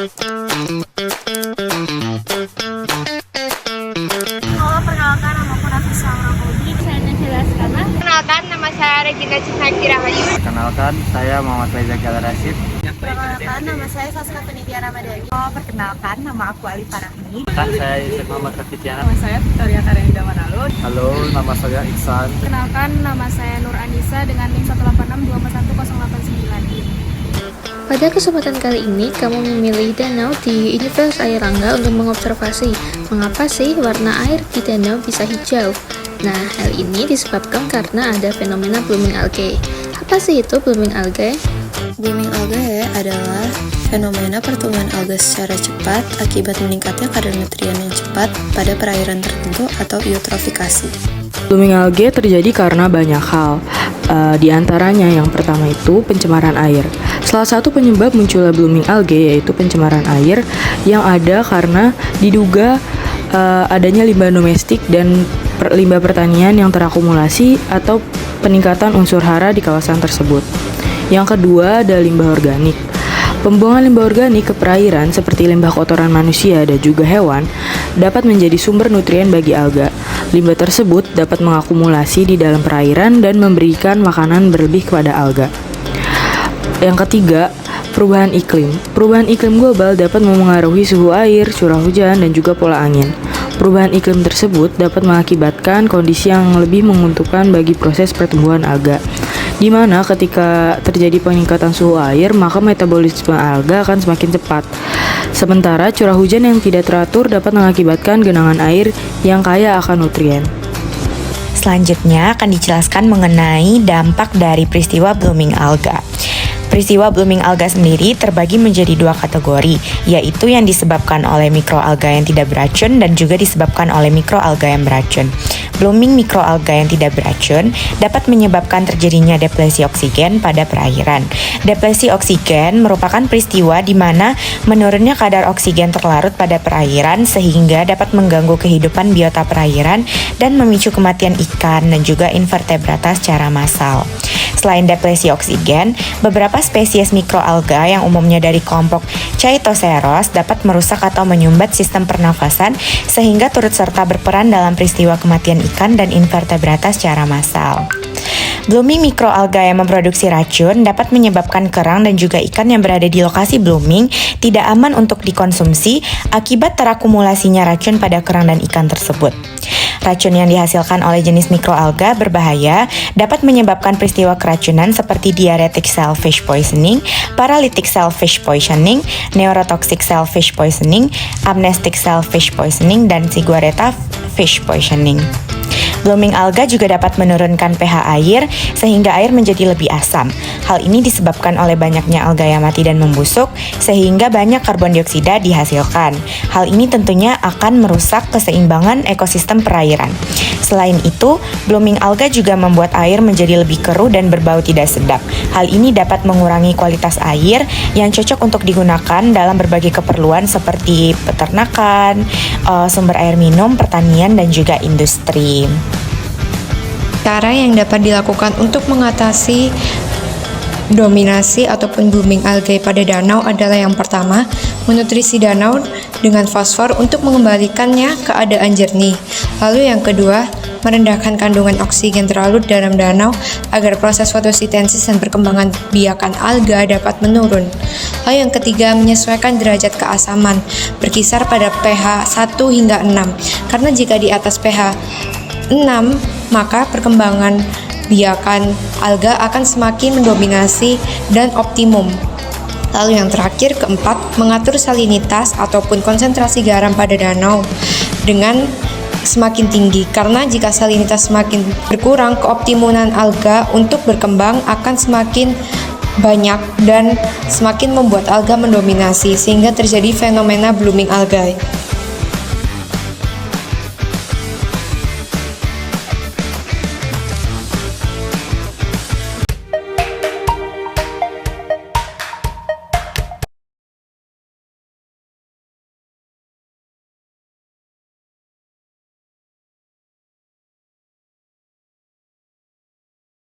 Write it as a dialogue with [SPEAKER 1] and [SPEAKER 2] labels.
[SPEAKER 1] Halo, perkenalkan nama aku Nafisa Amrohudi. Saya menjelaskan.
[SPEAKER 2] Perkenalkan, nama saya Regina Cintaiki Rahayu.
[SPEAKER 3] Perkenalkan, saya Muhammad Reza Gal Rashid.
[SPEAKER 1] Perkenalkan, nama saya Saska Penitya Ramadhani.
[SPEAKER 4] Perkenalkan, nama aku Ali Farahmi.
[SPEAKER 3] Saya Yusuf Muhammad Rafikiana.
[SPEAKER 4] Nama saya Victoria Karenda Manalo.
[SPEAKER 3] Halo, nama saya Iksan.
[SPEAKER 1] Perkenalkan, nama saya Nur Anissa dengan NIM 186241089.
[SPEAKER 5] Pada kesempatan kali ini, kamu memilih danau di Universitas Airlangga untuk mengobservasi mengapa sih warna air di danau bisa hijau. Nah, hal ini disebabkan karena ada fenomena blooming algae. Apa sih itu blooming algae?
[SPEAKER 6] Blooming algae adalah fenomena pertumbuhan alga secara cepat akibat meningkatnya kadar nutrien yang cepat pada perairan tertentu atau eutrofikasi.
[SPEAKER 7] Blooming algae terjadi karena banyak hal. Di antaranya yang pertama itu pencemaran air. Salah satu penyebab munculnya blooming algae yaitu pencemaran air yang ada karena diduga adanya limbah domestik dan limbah pertanian yang terakumulasi atau peningkatan unsur hara di kawasan tersebut. Yang kedua ada limbah organik. Pembuangan limbah organik ke perairan seperti limbah kotoran manusia dan juga hewan dapat menjadi sumber nutrien bagi alga. Limbah tersebut dapat mengakumulasi di dalam perairan dan memberikan makanan berlebih kepada alga. Yang ketiga, perubahan iklim. Perubahan iklim global dapat memengaruhi suhu air, curah hujan, dan juga pola angin. Perubahan iklim tersebut dapat mengakibatkan kondisi yang lebih menguntungkan bagi proses pertumbuhan alga, di mana ketika terjadi peningkatan suhu air, maka metabolisme alga akan semakin cepat. Sementara curah hujan yang tidak teratur dapat mengakibatkan genangan air yang kaya akan nutrien.
[SPEAKER 4] Selanjutnya akan dijelaskan mengenai dampak dari peristiwa blooming alga. Peristiwa blooming alga sendiri terbagi menjadi dua kategori, yaitu yang disebabkan oleh mikroalga yang tidak beracun dan juga disebabkan oleh mikroalga yang beracun. Blooming mikroalga yang tidak beracun dapat menyebabkan terjadinya deplesi oksigen pada perairan. Deplesi oksigen merupakan peristiwa di mana menurunnya kadar oksigen terlarut pada perairan sehingga dapat mengganggu kehidupan biota perairan dan memicu kematian ikan dan juga invertebrata secara massal. Selain deplesi oksigen, beberapa spesies mikroalga yang umumnya dari kelompok Chaetoceros dapat merusak atau menyumbat sistem pernafasan sehingga turut serta berperan dalam peristiwa kematian ikan dan invertebrata secara massal. Blooming mikroalga yang memproduksi racun dapat menyebabkan kerang dan juga ikan yang berada di lokasi blooming tidak aman untuk dikonsumsi akibat terakumulasinya racun pada kerang dan ikan tersebut. Racun yang dihasilkan oleh jenis mikroalga berbahaya dapat menyebabkan peristiwa keracunan seperti diuretic shellfish poisoning, paralytic shellfish poisoning, neurotoxic shellfish poisoning, amnestic shellfish poisoning, dan Ziguareta fish poisoning. Blooming alga juga dapat menurunkan pH air sehingga air menjadi lebih asam. Hal ini disebabkan oleh banyaknya alga yang mati dan membusuk sehingga banyak karbon dioksida dihasilkan. Hal ini tentunya akan merusak keseimbangan ekosistem perairan. Selain itu, blooming alga juga membuat air menjadi lebih keruh dan berbau tidak sedap. Hal ini dapat mengurangi kualitas air yang cocok untuk digunakan dalam berbagai keperluan seperti peternakan, sumber air minum, pertanian, dan juga industri.
[SPEAKER 8] Cara yang dapat dilakukan untuk mengatasi dominasi ataupun blooming algae pada danau adalah yang pertama, menutrisi danau dengan fosfor untuk mengembalikannya keadaan jernih. Lalu yang kedua, merendahkan kandungan oksigen terlarut dalam danau agar proses fotosintesis dan perkembangan biakan alga dapat menurun. Lalu yang ketiga, menyesuaikan derajat keasaman berkisar pada pH 1 hingga 6, karena jika di atas pH 6, maka perkembangan biakan alga akan semakin mendominasi dan optimum. Lalu yang terakhir, keempat, mengatur salinitas ataupun konsentrasi garam pada danau dengan semakin tinggi, karena jika salinitas semakin berkurang, keoptimuman alga untuk berkembang akan semakin banyak dan semakin membuat alga mendominasi sehingga terjadi fenomena blooming algae.